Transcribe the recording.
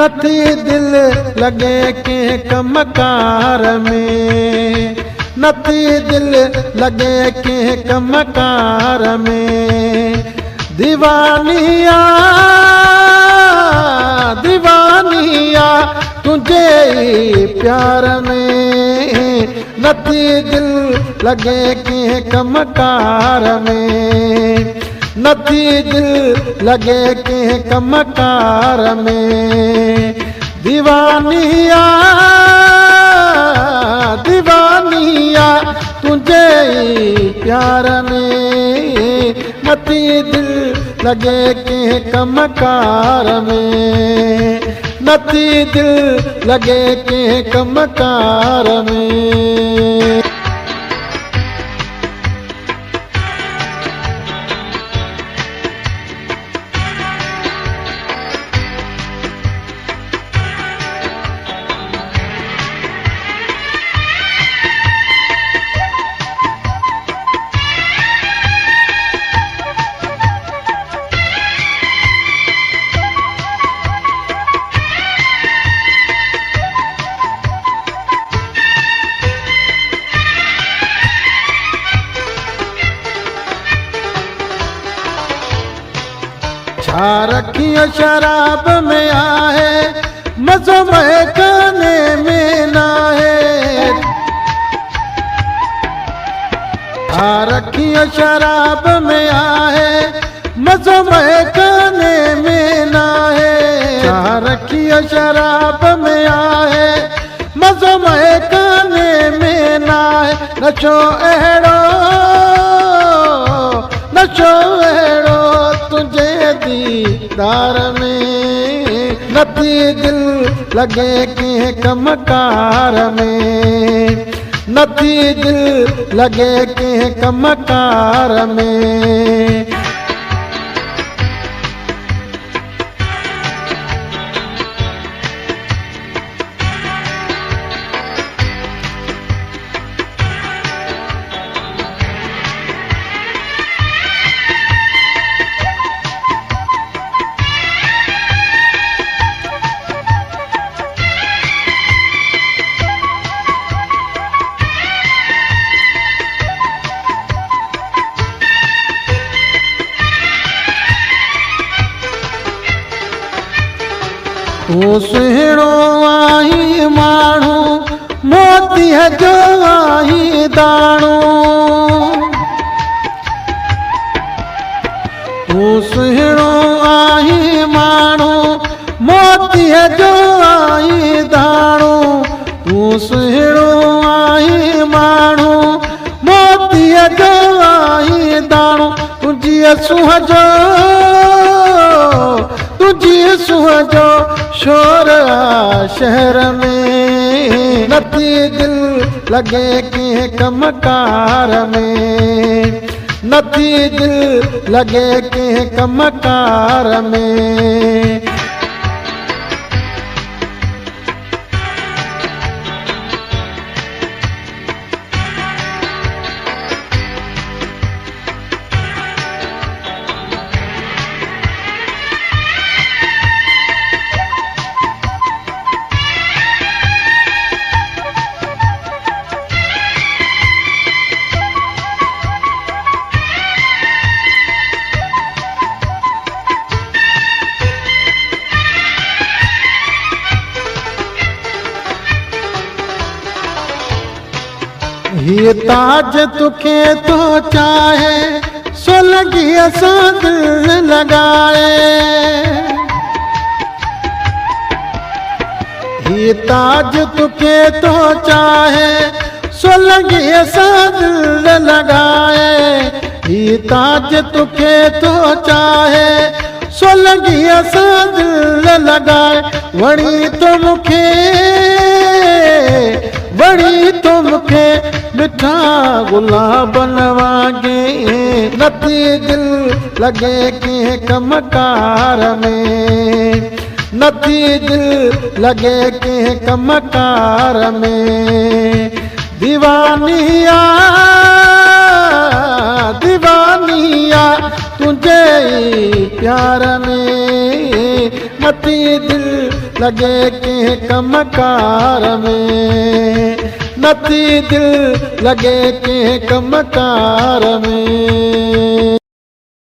नथी दिल लगे के कमकार में, नथी दिल लगे के कमकार में। दीवानिया दीवानिया तुझे प्यार में, नथी दिल लगे के कमकार में, नथी दिल लगे के कमकार में। दीवानिया दीवानिया तुझे प्यार में, नथी दिल लगे के कमकार में, नथी दिल लगे के कमकार में। छा रखियो शराब में आहे, मज़ो महकाने में ना है। छा रखियो शराब में आहे, मज़ो महकाने में ना है। छा रखियो शराब में आहे, मज़ो महकाने में ना है। नशो अहिड़ो नशो अहिड़ो तुझे दीदार में, नथी दिल लगे के कमकार में, नथी दिल लगे के कमकार में। तू सुहिणो आहीं माण्हू, मोतीअ जो आहीं दाणो। तू सुहिणो आहीं माण्हू, मोतीअ जो आहीं दाणो। तू सुहिणो आहीं माण्हू, मोतीअ जो आहीं दाणो। तुंहिंजी सूंहं जो तुंहिंजी सूंहं जो शोर शहर में, नथी दिल लगे के कमकार में, नथी दिल लगे के कमकार में। ये ताज तुखे तो चाहे, सो लगी असां दिल लगाए। ये ताज तुखे तो चाहे, सो लगी असां दिल लगाए। ये ताज तुखे तो चाहे, सो लगी असां दिल लगाए। वणी तो मुखे वणी तो मुखे मिठा गुलाबन वागे, नथी दिल लगे के कमकार में, नथी दिल लगे के कमकार में। दीवानिया दीवानिया तुझे प्यार में, नथी दिल लगे के कमकार में, नथी दिल लगे के कमकार में।